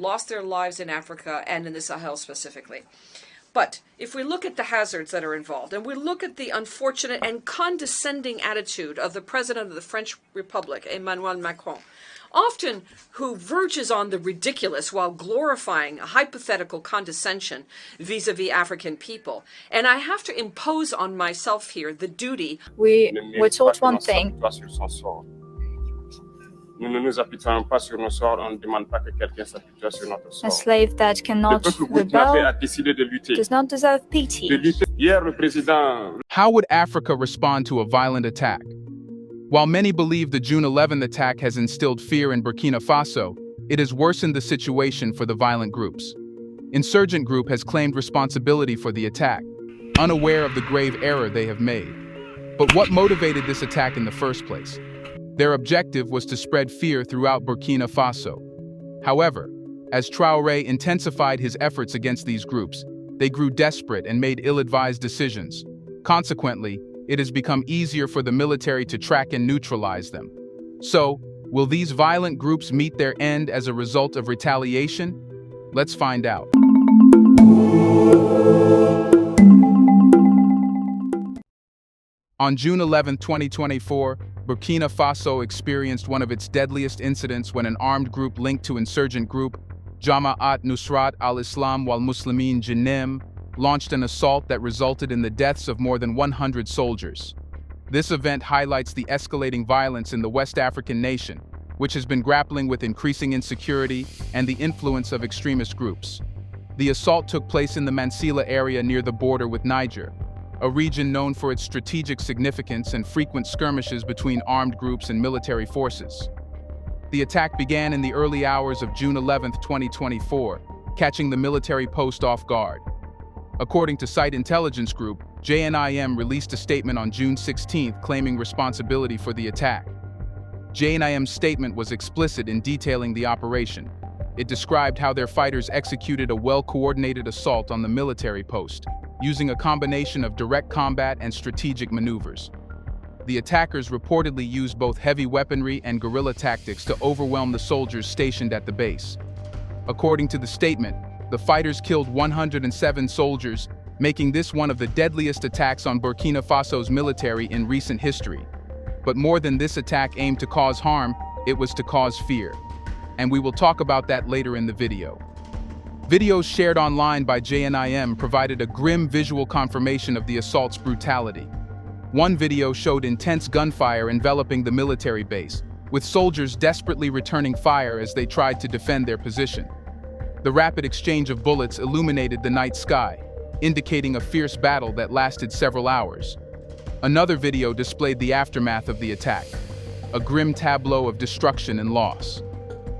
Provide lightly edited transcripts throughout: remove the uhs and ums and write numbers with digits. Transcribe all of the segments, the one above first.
lost their lives in Africa and in the Sahel specifically. But if we look at the hazards that are involved, and we look at the unfortunate and condescending attitude of the President of the French Republic, Emmanuel Macron, often who verges on the ridiculous while glorifying a hypothetical condescension vis-a-vis African people. And I have to impose on myself here the duty. We were taught one thing. A slave that cannot rebel does not deserve pity. How would Africa respond to a violent attack? While many believe the June 11th attack has instilled fear in Burkina Faso, it has worsened the situation for the violent groups. Insurgent group has claimed responsibility for the attack, unaware of the grave error they have made. But what motivated this attack in the first place? Their objective was to spread fear throughout Burkina Faso. However, as Traoré intensified his efforts against these groups, they grew desperate and made ill-advised decisions. Consequently, it has become easier for the military to track and neutralize them. So, will these violent groups meet their end as a result of retaliation? Let's find out. On June 11, 2024, Burkina Faso experienced one of its deadliest incidents when an armed group linked to insurgent group Jama'at Nusrat al-Islam wal Muslimin Jinim launched an assault that resulted in the deaths of more than 100 soldiers. This event highlights the escalating violence in the West African nation, which has been grappling with increasing insecurity and the influence of extremist groups. The assault took place in the Mansilla area near the border with Niger, a region known for its strategic significance and frequent skirmishes between armed groups and military forces. The attack began in the early hours of June 11, 2024, catching the military post off guard. According to Site Intelligence Group, JNIM released a statement on June 16 claiming responsibility for the attack. JNIM's statement was explicit in detailing the operation. It described how their fighters executed a well-coordinated assault on the military post, using a combination of direct combat and strategic maneuvers. The attackers reportedly used both heavy weaponry and guerrilla tactics to overwhelm the soldiers stationed at the base. According to the statement, the fighters killed 107 soldiers, making this one of the deadliest attacks on Burkina Faso's military in recent history. But more than this attack aimed to cause harm, it was to cause fear. And we will talk about that later in the video. Videos shared online by JNIM provided a grim visual confirmation of the assault's brutality. One video showed intense gunfire enveloping the military base, with soldiers desperately returning fire as they tried to defend their position. The rapid exchange of bullets illuminated the night sky, indicating a fierce battle that lasted several hours. Another video displayed the aftermath of the attack, a grim tableau of destruction and loss.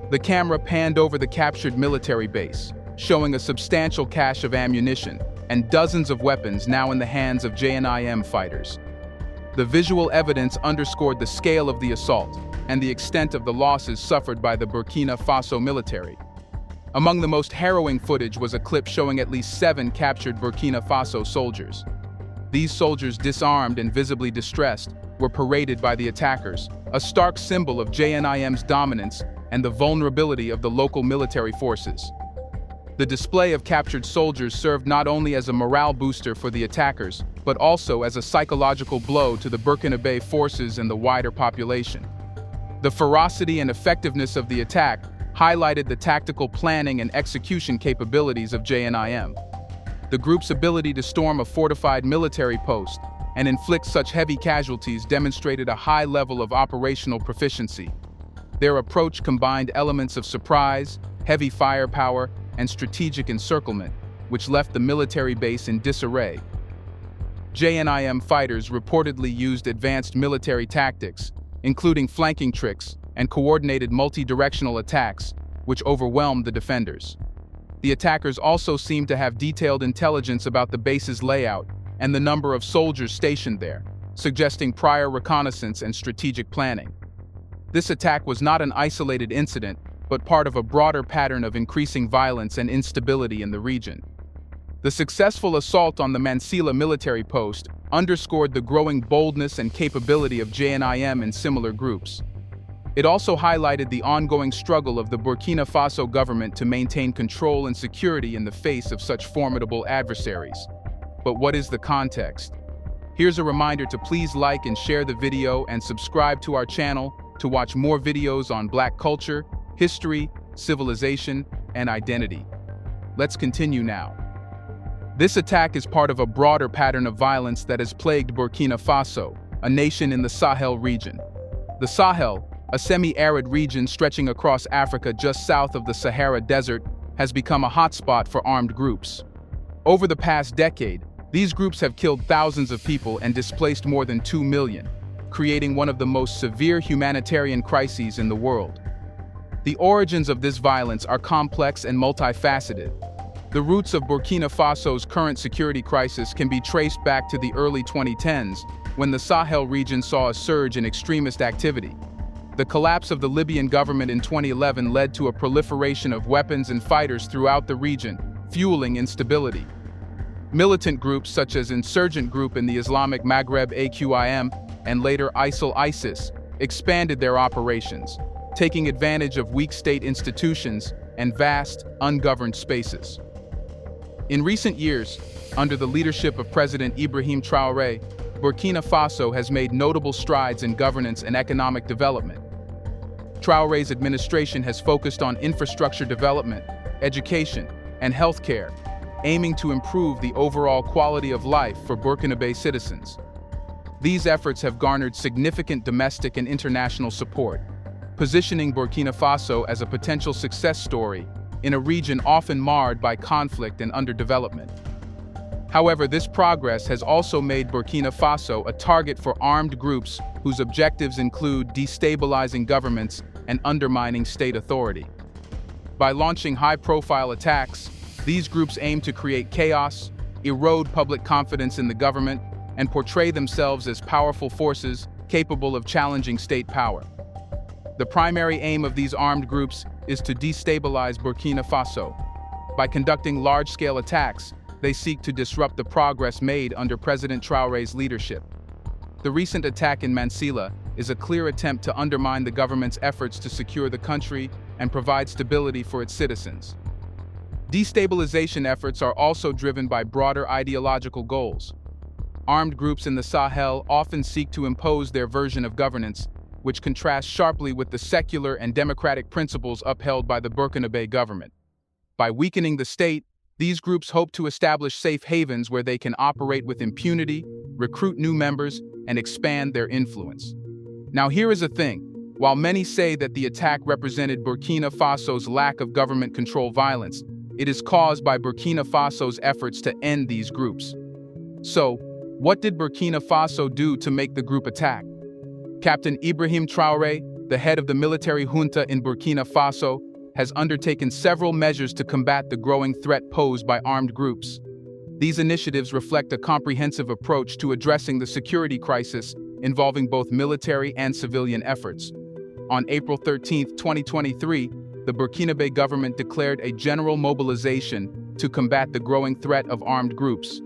The camera panned over the captured military base, showing a substantial cache of ammunition and dozens of weapons now in the hands of JNIM fighters. The visual evidence underscored the scale of the assault and the extent of the losses suffered by the Burkina Faso military. Among the most harrowing footage was a clip showing at least 7 captured Burkina Faso soldiers. These soldiers, disarmed and visibly distressed, were paraded by the attackers, a stark symbol of JNIM's dominance and the vulnerability of the local military forces. The display of captured soldiers served not only as a morale booster for the attackers, but also as a psychological blow to the Burkinabe forces and the wider population. The ferocity and effectiveness of the attack highlighted the tactical planning and execution capabilities of JNIM. The group's ability to storm a fortified military post and inflict such heavy casualties demonstrated a high level of operational proficiency. Their approach combined elements of surprise, heavy firepower, and strategic encirclement, which left the military base in disarray. JNIM fighters reportedly used advanced military tactics, including flanking tricks and coordinated multi-directional attacks, which overwhelmed the defenders. The attackers also seemed to have detailed intelligence about the base's layout and the number of soldiers stationed there, suggesting prior reconnaissance and strategic planning. This attack was not an isolated incident, but part of a broader pattern of increasing violence and instability in the region. The successful assault on the Mansilla military post underscored the growing boldness and capability of JNIM and similar groups. It also highlighted the ongoing struggle of the Burkina Faso government to maintain control and security in the face of such formidable adversaries. But what is the context? Here's a reminder to please like and share the video and subscribe to our channel to watch more videos on Black culture, history, civilization, and identity. Let's continue now. This attack is part of a broader pattern of violence that has plagued Burkina Faso, a nation in the Sahel region. The Sahel, a semi-arid region stretching across Africa just south of the Sahara Desert, has become a hotspot for armed groups. Over the past decade, these groups have killed thousands of people and displaced more than 2 million, creating one of the most severe humanitarian crises in the world. The origins of this violence are complex and multifaceted. The roots of Burkina Faso's current security crisis can be traced back to the early 2010s, when the Sahel region saw a surge in extremist activity. The collapse of the Libyan government in 2011 led to a proliferation of weapons and fighters throughout the region, fueling instability. Militant groups such as Insurgent Group in the Islamic Maghreb AQIM and later ISIL-ISIS expanded their operations, taking advantage of weak state institutions and vast, ungoverned spaces. In recent years, under the leadership of President Ibrahim Traoré, Burkina Faso has made notable strides in governance and economic development. Traoré's administration has focused on infrastructure development, education, and healthcare, aiming to improve the overall quality of life for Burkinabe citizens. These efforts have garnered significant domestic and international support, positioning Burkina Faso as a potential success story in a region often marred by conflict and underdevelopment. However, this progress has also made Burkina Faso a target for armed groups whose objectives include destabilizing governments and undermining state authority. By launching high-profile attacks, these groups aim to create chaos, erode public confidence in the government, and portray themselves as powerful forces capable of challenging state power. The primary aim of these armed groups is to destabilize Burkina Faso. By conducting large-scale attacks, they seek to disrupt the progress made under President Traoré's leadership. The recent attack in Mansilla is a clear attempt to undermine the government's efforts to secure the country and provide stability for its citizens. Destabilization efforts are also driven by broader ideological goals. Armed groups in the Sahel often seek to impose their version of governance, which contrasts sharply with the secular and democratic principles upheld by the Burkinabe government. By weakening the state, these groups hope to establish safe havens where they can operate with impunity, recruit new members, and expand their influence. Now here is the thing. While many say that the attack represented Burkina Faso's lack of government control violence, it is caused by Burkina Faso's efforts to end these groups. So, what did Burkina Faso do to make the group attack? Captain Ibrahim Traoré, the head of the military junta in Burkina Faso, has undertaken several measures to combat the growing threat posed by armed groups. These initiatives reflect a comprehensive approach to addressing the security crisis involving both military and civilian efforts. On April 13, 2023, the Burkinabe government declared a general mobilization to combat the growing threat of armed groups.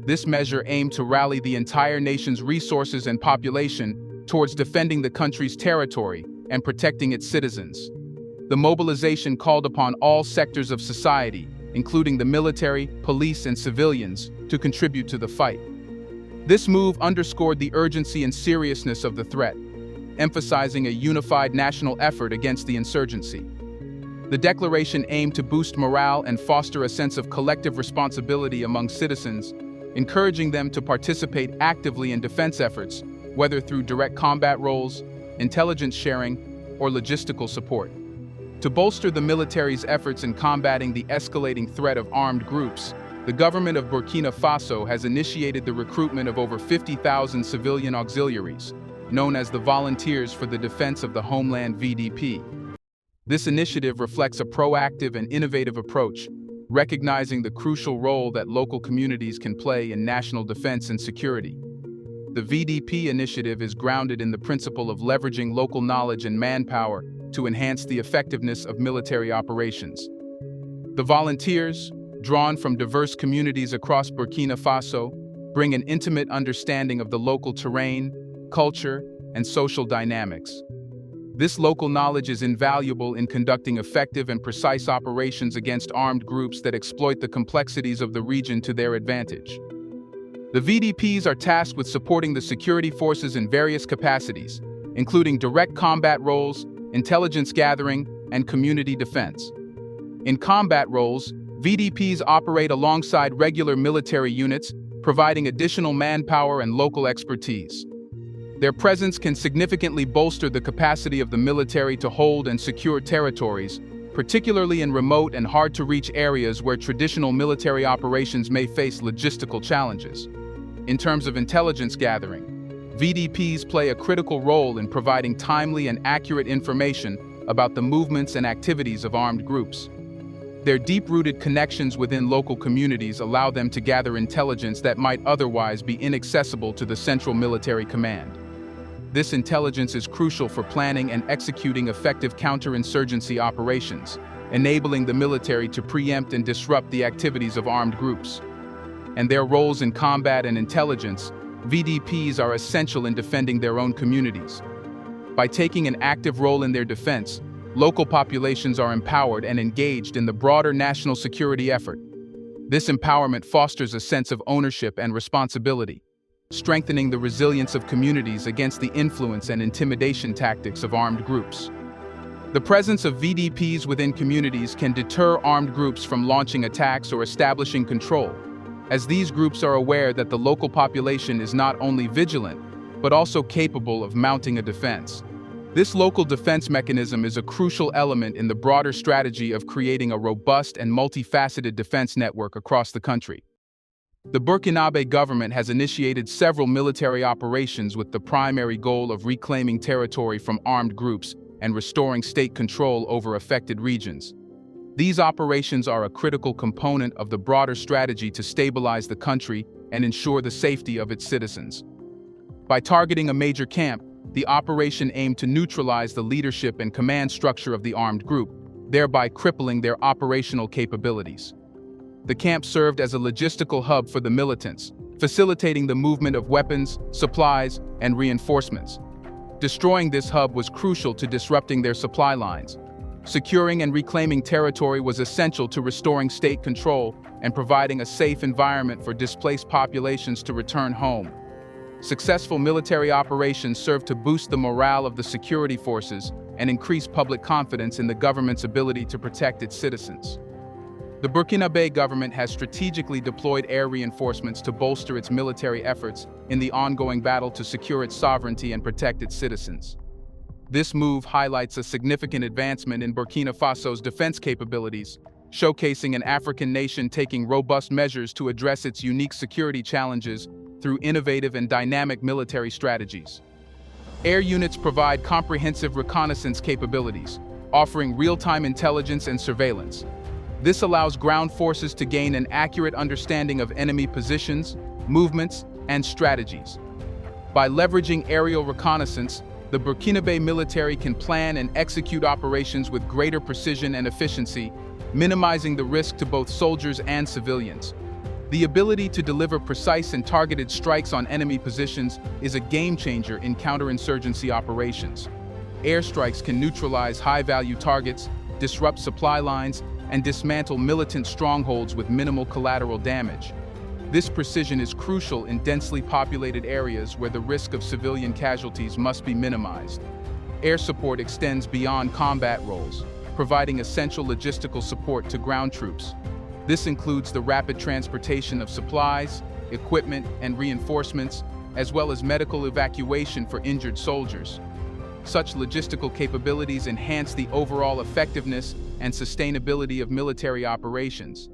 This measure aimed to rally the entire nation's resources and population towards defending the country's territory and protecting its citizens. The mobilization called upon all sectors of society, including the military, police, and civilians, to contribute to the fight. This move underscored the urgency and seriousness of the threat, emphasizing a unified national effort against the insurgency. The declaration aimed to boost morale and foster a sense of collective responsibility among citizens, encouraging them to participate actively in defense efforts, whether through direct combat roles, intelligence sharing, or logistical support. To bolster the military's efforts in combating the escalating threat of armed groups, the government of Burkina Faso has initiated the recruitment of over 50,000 civilian auxiliaries, known as the Volunteers for the Defense of the Homeland VDP. This initiative reflects a proactive and innovative approach, recognizing the crucial role that local communities can play in national defense and security. The VDP initiative is grounded in the principle of leveraging local knowledge and manpower to enhance the effectiveness of military operations. The volunteers, drawn from diverse communities across Burkina Faso, bring an intimate understanding of the local terrain, culture, and social dynamics. This local knowledge is invaluable in conducting effective and precise operations against armed groups that exploit the complexities of the region to their advantage. The VDPs are tasked with supporting the security forces in various capacities, including direct combat roles, intelligence gathering, and community defense. In combat roles, VDPs operate alongside regular military units, providing additional manpower and local expertise. Their presence can significantly bolster the capacity of the military to hold and secure territories, particularly in remote and hard-to-reach areas where traditional military operations may face logistical challenges. In terms of intelligence gathering, VDPs play a critical role in providing timely and accurate information about the movements and activities of armed groups. Their deep-rooted connections within local communities allow them to gather intelligence that might otherwise be inaccessible to the central military command. This intelligence is crucial for planning and executing effective counterinsurgency operations, enabling the military to preempt and disrupt the activities of armed groups. And their roles in combat and intelligence, VDPs are essential in defending their own communities. By taking an active role in their defense, local populations are empowered and engaged in the broader national security effort. This empowerment fosters a sense of ownership and responsibility, strengthening the resilience of communities against the influence and intimidation tactics of armed groups. The presence of VDPs within communities can deter armed groups from launching attacks or establishing control, as these groups are aware that the local population is not only vigilant, but also capable of mounting a defense. This local defense mechanism is a crucial element in the broader strategy of creating a robust and multifaceted defense network across the country. The Burkinabe government has initiated several military operations with the primary goal of reclaiming territory from armed groups and restoring state control over affected regions. These operations are a critical component of the broader strategy to stabilize the country and ensure the safety of its citizens. By targeting a major camp, the operation aimed to neutralize the leadership and command structure of the armed group, thereby crippling their operational capabilities. The camp served as a logistical hub for the militants, facilitating the movement of weapons, supplies, and reinforcements. Destroying this hub was crucial to disrupting their supply lines. Securing and reclaiming territory was essential to restoring state control and providing a safe environment for displaced populations to return home. Successful military operations served to boost the morale of the security forces and increase public confidence in the government's ability to protect its citizens. The Burkinabe government has strategically deployed air reinforcements to bolster its military efforts in the ongoing battle to secure its sovereignty and protect its citizens. This move highlights a significant advancement in Burkina Faso's defense capabilities, showcasing an African nation taking robust measures to address its unique security challenges through innovative and dynamic military strategies. Air units provide comprehensive reconnaissance capabilities, offering real-time intelligence and surveillance. This allows ground forces to gain an accurate understanding of enemy positions, movements, and strategies. By leveraging aerial reconnaissance, the Burkinabe military can plan and execute operations with greater precision and efficiency, minimizing the risk to both soldiers and civilians. The ability to deliver precise and targeted strikes on enemy positions is a game-changer in counterinsurgency operations. Airstrikes can neutralize high-value targets, disrupt supply lines, and dismantle militant strongholds with minimal collateral damage. This precision is crucial in densely populated areas where the risk of civilian casualties must be minimized. Air support extends beyond combat roles, providing essential logistical support to ground troops. This includes the rapid transportation of supplies, equipment, and reinforcements, as well as medical evacuation for injured soldiers. Such logistical capabilities enhance the overall effectiveness and sustainability of military operations.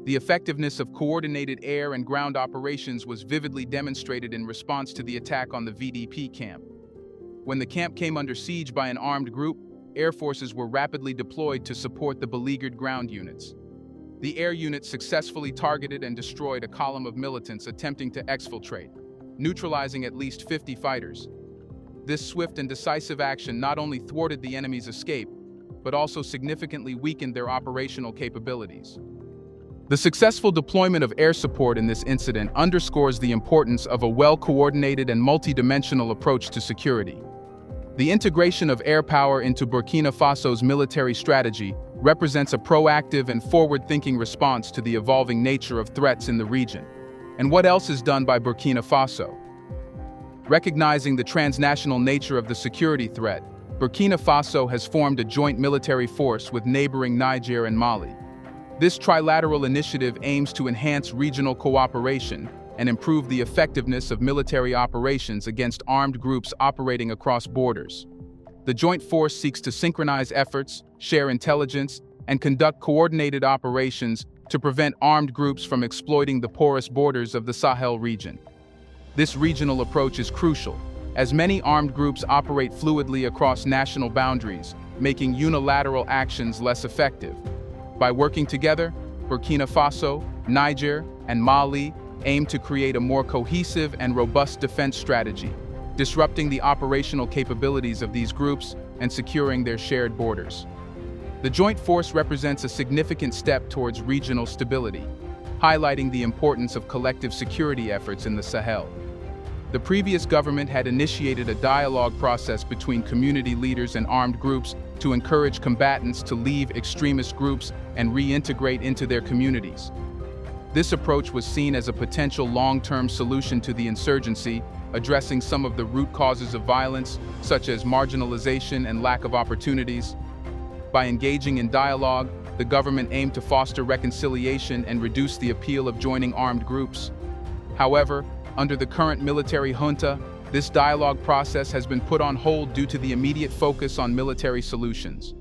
The effectiveness of coordinated air and ground operations was vividly demonstrated in response to the attack on the VDP camp. When the camp came under siege by an armed group, air forces were rapidly deployed to support the beleaguered ground units. The air units successfully targeted and destroyed a column of militants attempting to exfiltrate, neutralizing at least 50 fighters. This swift and decisive action not only thwarted the enemy's escape, but also significantly weakened their operational capabilities. The successful deployment of air support in this incident underscores the importance of a well-coordinated and multidimensional approach to security. The integration of air power into Burkina Faso's military strategy represents a proactive and forward-thinking response to the evolving nature of threats in the region. And what else is done by Burkina Faso? Recognizing the transnational nature of the security threat, Burkina Faso has formed a joint military force with neighboring Niger and Mali. This trilateral initiative aims to enhance regional cooperation and improve the effectiveness of military operations against armed groups operating across borders. The joint force seeks to synchronize efforts, share intelligence, and conduct coordinated operations to prevent armed groups from exploiting the porous borders of the Sahel region. This regional approach is crucial, as many armed groups operate fluidly across national boundaries, making unilateral actions less effective. By working together, Burkina Faso, Niger, and Mali aim to create a more cohesive and robust defense strategy, disrupting the operational capabilities of these groups and securing their shared borders. The joint force represents a significant step towards regional stability, highlighting the importance of collective security efforts in the Sahel. The previous government had initiated a dialogue process between community leaders and armed groups to encourage combatants to leave extremist groups and reintegrate into their communities. This approach was seen as a potential long-term solution to the insurgency, addressing some of the root causes of violence, such as marginalization and lack of opportunities. By engaging in dialogue, the government aimed to foster reconciliation and reduce the appeal of joining armed groups. However, under the current military junta, this dialogue process has been put on hold due to the immediate focus on military solutions.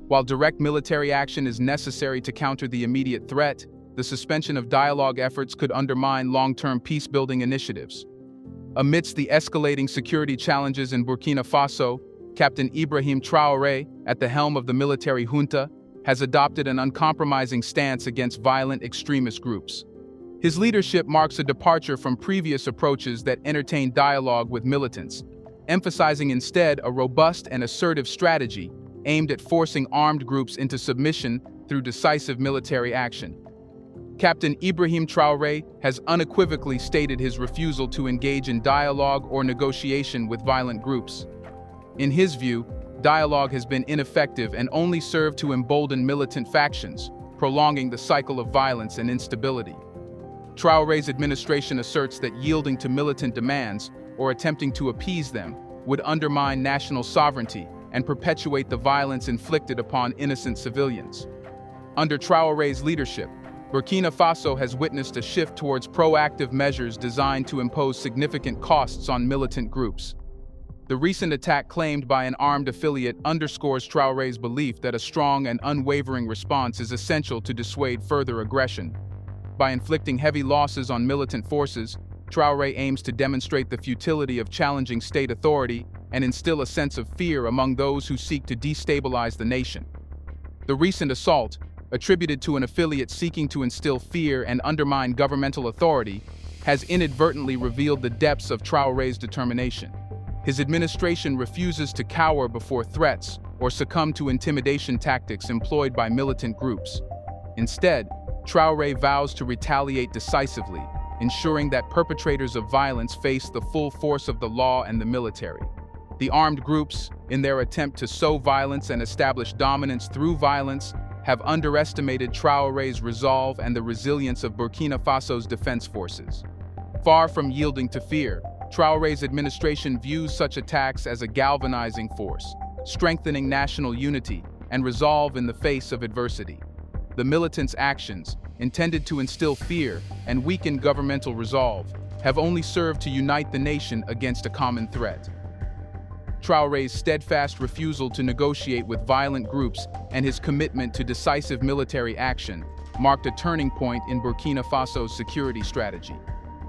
While direct military action is necessary to counter the immediate threat, the suspension of dialogue efforts could undermine long-term peace-building initiatives. Amidst the escalating security challenges in Burkina Faso, Captain Ibrahim Traoré, at the helm of the military junta, has adopted an uncompromising stance against violent extremist groups. His leadership marks a departure from previous approaches that entertained dialogue with militants, emphasizing instead a robust and assertive strategy aimed at forcing armed groups into submission through decisive military action. Captain Ibrahim Traoré has unequivocally stated his refusal to engage in dialogue or negotiation with violent groups. In his view, dialogue has been ineffective and only served to embolden militant factions, prolonging the cycle of violence and instability. Traoré's administration asserts that yielding to militant demands or attempting to appease them would undermine national sovereignty and perpetuate the violence inflicted upon innocent civilians. Under Traoré's leadership, Burkina Faso has witnessed a shift towards proactive measures designed to impose significant costs on militant groups. The recent attack claimed by an armed affiliate underscores Traoré's belief that a strong and unwavering response is essential to dissuade further aggression. By inflicting heavy losses on militant forces, Traoré aims to demonstrate the futility of challenging state authority and instill a sense of fear among those who seek to destabilize the nation. The recent assault, attributed to an affiliate seeking to instill fear and undermine governmental authority, has inadvertently revealed the depths of Traoré's determination. His administration refuses to cower before threats or succumb to intimidation tactics employed by militant groups. Instead, Traoré vows to retaliate decisively, ensuring that perpetrators of violence face the full force of the law and the military. The armed groups, in their attempt to sow violence and establish dominance through violence, have underestimated Traoré's resolve and the resilience of Burkina Faso's defense forces. Far from yielding to fear, Traoré's administration views such attacks as a galvanizing force, strengthening national unity and resolve in the face of adversity. The militants' actions, intended to instill fear and weaken governmental resolve, have only served to unite the nation against a common threat. Traoré's steadfast refusal to negotiate with violent groups and his commitment to decisive military action marked a turning point in Burkina Faso's security strategy.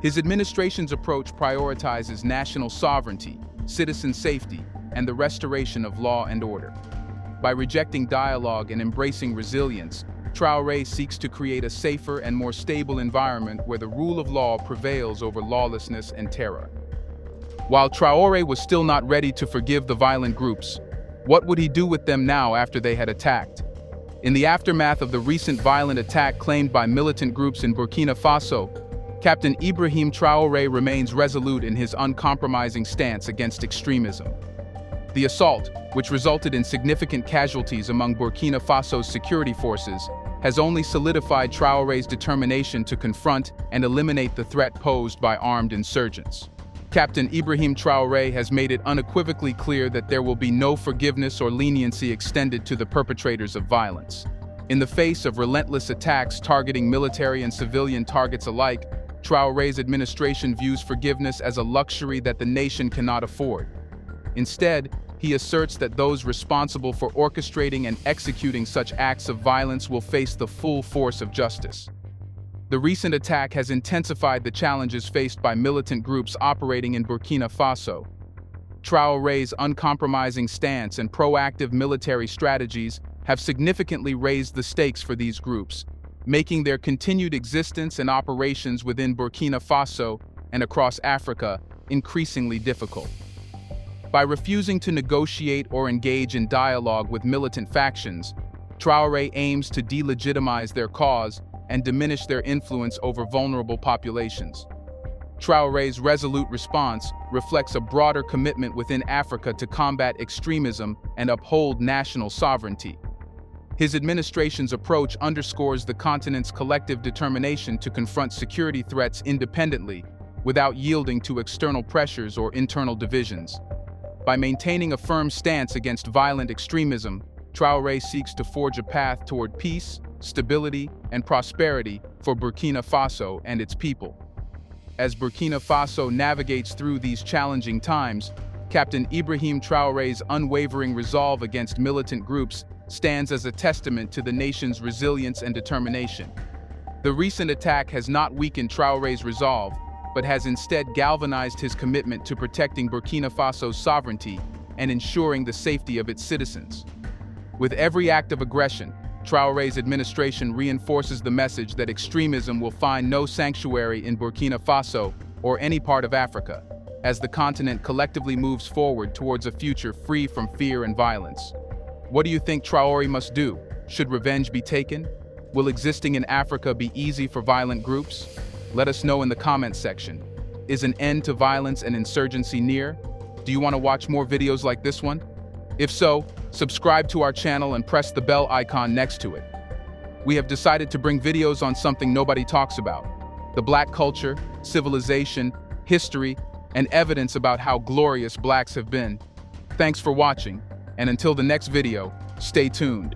His administration's approach prioritizes national sovereignty, citizen safety, and the restoration of law and order. By rejecting dialogue and embracing resilience, Traoré seeks to create a safer and more stable environment where the rule of law prevails over lawlessness and terror. While Traoré was still not ready to forgive the violent groups, what would he do with them now after they had attacked? In the aftermath of the recent violent attack claimed by militant groups in Burkina Faso, Captain Ibrahim Traoré remains resolute in his uncompromising stance against extremism. The assault, which resulted in significant casualties among Burkina Faso's security forces, has only solidified Traoré's determination to confront and eliminate the threat posed by armed insurgents. Captain Ibrahim Traoré has made it unequivocally clear that there will be no forgiveness or leniency extended to the perpetrators of violence. In the face of relentless attacks targeting military and civilian targets alike, Traoré's administration views forgiveness as a luxury that the nation cannot afford. Instead, he asserts that those responsible for orchestrating and executing such acts of violence will face the full force of justice. The recent attack has intensified the challenges faced by militant groups operating in Burkina Faso. Traoré's uncompromising stance and proactive military strategies have significantly raised the stakes for these groups, making their continued existence and operations within Burkina Faso and across Africa increasingly difficult. By refusing to negotiate or engage in dialogue with militant factions, Traoré aims to delegitimize their cause and diminish their influence over vulnerable populations. Traoré's resolute response reflects a broader commitment within Africa to combat extremism and uphold national sovereignty. His administration's approach underscores the continent's collective determination to confront security threats independently, without yielding to external pressures or internal divisions. By maintaining a firm stance against violent extremism, Traoré seeks to forge a path toward peace, stability, and prosperity for Burkina Faso and its people. As Burkina Faso navigates through these challenging times, Captain Ibrahim Traoré's unwavering resolve against militant groups stands as a testament to the nation's resilience and determination. The recent attack has not weakened Traoré's resolve, but has instead galvanized his commitment to protecting Burkina Faso's sovereignty and ensuring the safety of its citizens. With every act of aggression, Traoré's administration reinforces the message that extremism will find no sanctuary in Burkina Faso or any part of Africa, as the continent collectively moves forward towards a future free from fear and violence. What do you think Traoré must do? Should revenge be taken? Will existing in Africa be easy for violent groups? Let us know in the comments section. Is an end to violence and insurgency near? Do you want to watch more videos like this one? If so, subscribe to our channel and press the bell icon next to it. We have decided to bring videos on something nobody talks about: the Black culture, civilization, history, and evidence about how glorious Blacks have been. Thanks for watching, and until the next video, stay tuned.